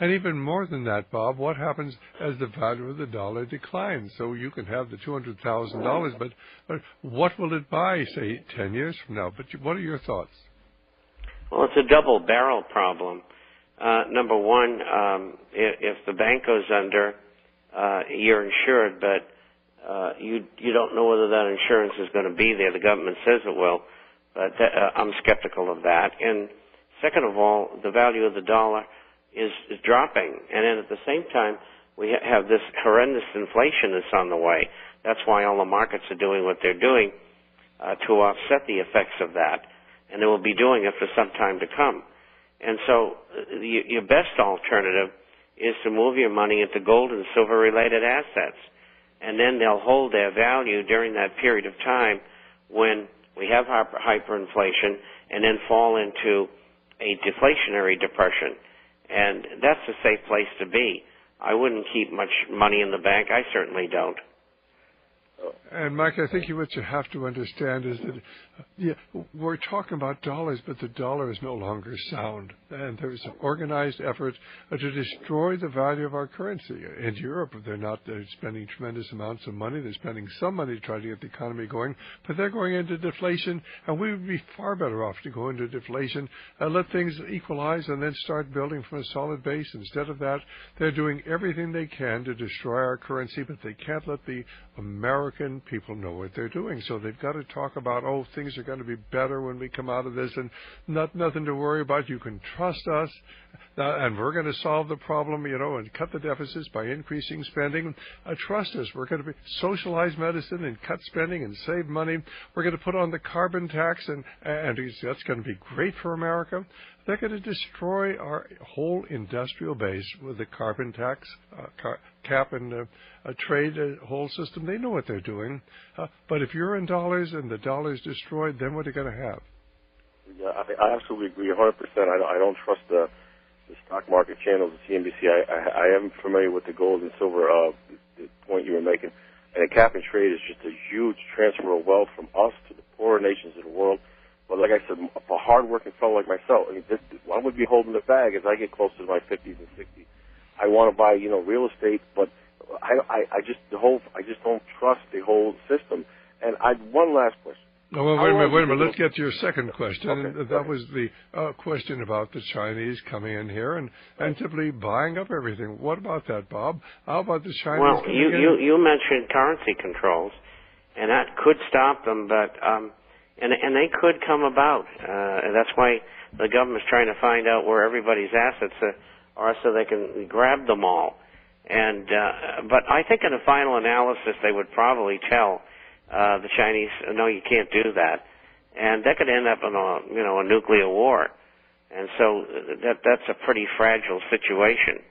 And even more than that, Bob, what happens as the value of the dollar declines? So you can have the $200,000, but what will it buy, say, 10 years from now? But what are your thoughts? Well, it's a double-barrel problem. Number one, if the bank goes under, you're insured, but you don't know whether that insurance is going to be there. The government says it will, but I'm skeptical of that. And second of all, the value of the dollar is dropping. And then at the same time, we have this horrendous inflation that's on the way. That's why all the markets are doing what they're doing to offset the effects of that. And they will be doing it for some time to come. And so your best alternative is to move your money into gold and silver-related assets. And then they'll hold their value during that period of time when we have hyperinflation and then fall into a deflationary depression. And that's a safe place to be. I wouldn't keep much money in the bank. I certainly don't. And, Mike, I think what you have to understand is that we're talking about dollars, but the dollar is no longer sound. And there's an organized effort to destroy the value of our currency. In Europe, they're spending tremendous amounts of money. They're spending some money to try to get the economy going, but they're going into deflation, and we would be far better off to go into deflation and let things equalize and then start building from a solid base. Instead of that, they're doing everything they can to destroy our currency, but they can't let the American people know what they're doing. So they've got to talk about, things are going to be better when we come out of this and nothing to worry about. You can trust us, and we're going to solve the problem, and cut the deficits by increasing spending. Trust us. We're going to socialize medicine and cut spending and save money. We're going to put on the carbon tax, and that's going to be great for America. They're going to destroy our whole industrial base with the carbon tax, cap and trade whole system. They know what they're doing. But if you're in dollars and the dollar is destroyed, then what are you going to have? Yeah, I absolutely agree 100%. I don't trust the stock market channels at CNBC. I am familiar with the gold and silver the point you were making. And a cap and trade is just a huge transfer of wealth from us to the poorer nations of the world. But like I said, a hard-working fellow like myself, I would be holding the bag as I get closer to my 50s and 60s. I want to buy, real estate, but I just don't trust the whole system. And one last question. Oh, well, wait a minute. Let's get to your second question. Okay. And that was the question about the Chinese coming in here and simply buying up everything. What about that, Bob? How about the Chinese? Well, you mentioned currency controls, and that could stop them, but and they could come about. And that's why the government's trying to find out where everybody's assets are so they can grab them all. And but I think in a final analysis, they would probably tell the Chinese, no, you can't do that, and that could end up in a nuclear war, and so that's a pretty fragile situation.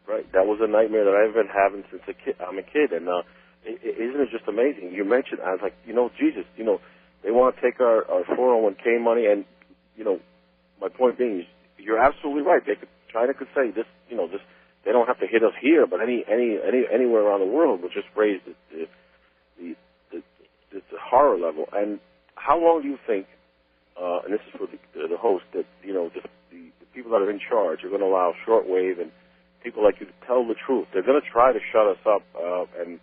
Right, that was a nightmare that I've been having since I'm a kid, and isn't it just amazing? You mentioned, I was like, Jesus, they want to take our 401k money, and my point being, you're absolutely right. China could say this, this. They don't have to hit us here, but anywhere around the world would just raise the horror level. And how long do you think, and this is for the host, that the people that are in charge are going to allow shortwave and people like you to tell the truth? They're going to try to shut us up, and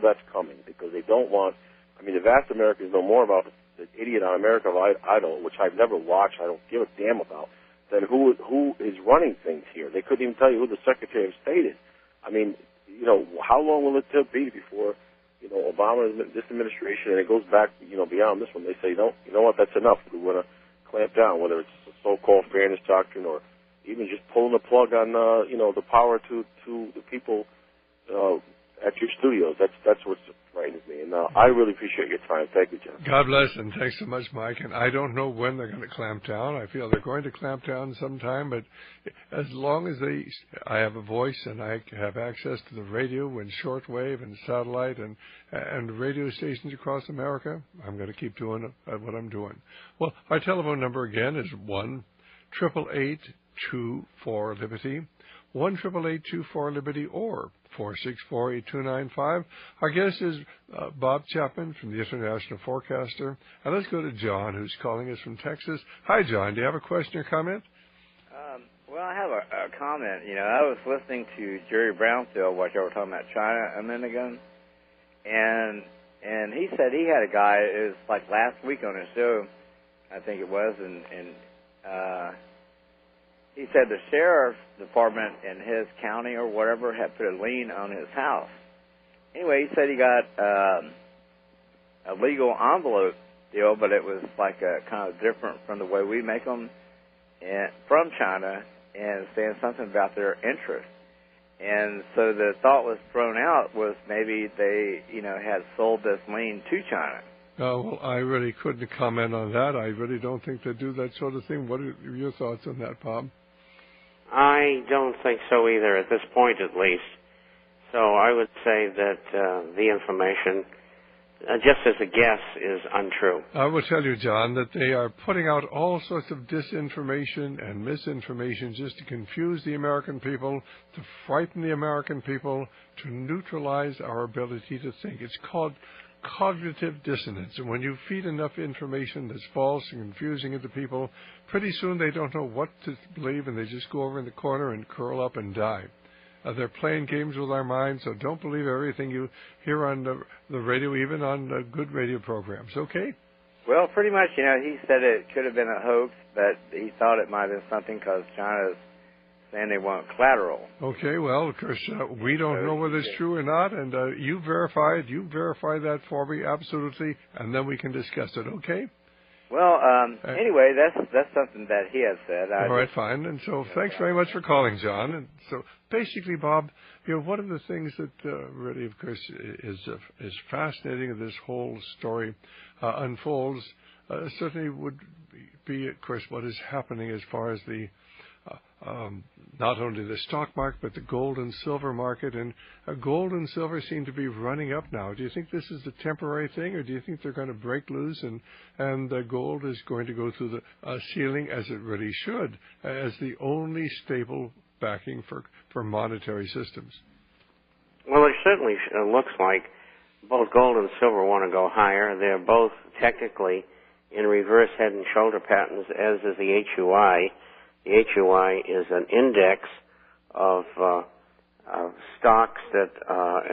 that's coming because they don't want. I mean, the vast Americans know more about the idiot on American Idol, which I've never watched. I don't give a damn about. Than who is running things here. They couldn't even tell you who the Secretary of State is. I mean, how long will it be before, Obama, this administration, and it goes back, beyond this one, they say, no, you know what, that's enough. We want to clamp down, whether it's the so-called fairness doctrine or even just pulling the plug on, the power to the people at your studios. That's what's frightening me. And I really appreciate your time. Thank you, Jeff. God bless, and thanks so much, Mike. And I don't know when they're going to clamp down. I feel they're going to clamp down sometime, but as long as I have a voice and I have access to the radio and shortwave and satellite and radio stations across America, I'm going to keep doing what I'm doing. Well, our telephone number again is 1-888-24-LIBERTY, 1-888-24-LIBERTY, or 464-8295. Our guest is Bob Chapman from the International Forecaster. And let's go to John, who's calling us from Texas. Hi, John. Do you have a question or comment? Well, Well, I have a comment. You know, I was listening to Jerry Brownfield while you were talking about China a minute ago, and he said he had a guy. It was like last week on his show, I think it was, and he said the sheriff's department in his county or whatever had put a lien on his house. Anyway, he said he got a legal envelope deal, but it was like a kind of different from the way we make them from China, and saying something about their interest. And so the thought was thrown out was maybe they, had sold this lien to China. Well, I really couldn't comment on that. I really don't think they do that sort of thing. What are your thoughts on that, Bob? I don't think so either, at this point at least. So I would say that the information, just as a guess, is untrue. I will tell you, John, that they are putting out all sorts of disinformation and misinformation just to confuse the American people, to frighten the American people, to neutralize our ability to think. It's called cognitive dissonance. And when you feed enough information that's false and confusing into people, pretty soon they don't know what to believe, and they just go over in the corner and curl up and die. They're playing games with our minds, so don't believe everything you hear on the radio, even on good radio programs, okay? Well, pretty much, he said it could have been a hoax, but he thought it might have been something because China's saying they want collateral. Okay, well, of course, we don't know whether it's true or not, and you verify that for me, absolutely, and then we can discuss it, okay? Well, anyway, that's something that he has said. All right, fine. And so thanks very much for calling, John. And so basically, Bob, one of the things that really, of course, is fascinating as this whole story unfolds certainly would be, of course, what is happening as far as the not only the stock market, but the gold and silver market. And gold and silver seem to be running up now. Do you think this is a temporary thing, or do you think they're going to break loose and gold is going to go through the ceiling, as it really should, as the only stable backing for monetary systems? Well, it certainly looks like both gold and silver want to go higher. They're both technically in reverse head and shoulder patterns, as is the HUI. The HUI is an index of stocks that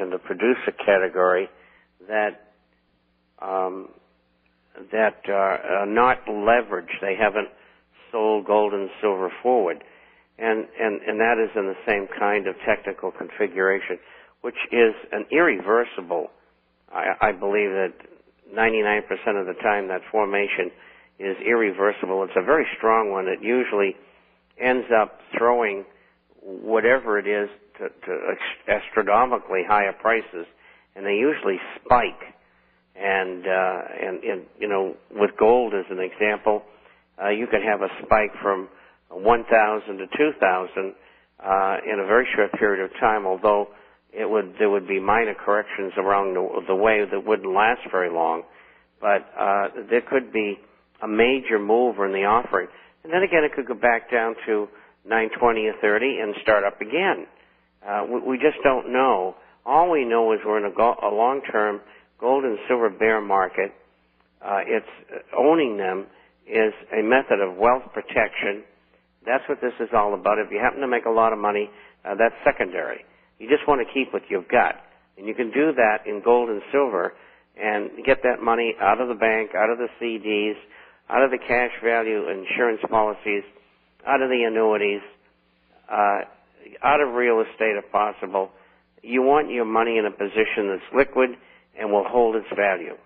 in the producer category that are not leveraged. They haven't sold gold and silver forward, and that is in the same kind of technical configuration, which is an irreversible. I believe that 99% of the time that formation is irreversible. It's a very strong one. It usually ends up throwing whatever it is to astronomically higher prices, and they usually spike. And with gold as an example, you could have a spike from 1,000 to 2,000 in a very short period of time, although there would be minor corrections around the way that wouldn't last very long. But there could be a major move in the offering. And then again, it could go back down to 920 or 30 and start up again. We just don't know. All we know is we're in a long-term gold and silver bear market. Owning them is a method of wealth protection. That's what this is all about. If you happen to make a lot of money, that's secondary. You just want to keep what you've got. And you can do that in gold and silver and get that money out of the bank, out of the CDs, out of the cash value insurance policies, out of the annuities, out of real estate if possible. You want your money in a position that's liquid and will hold its value.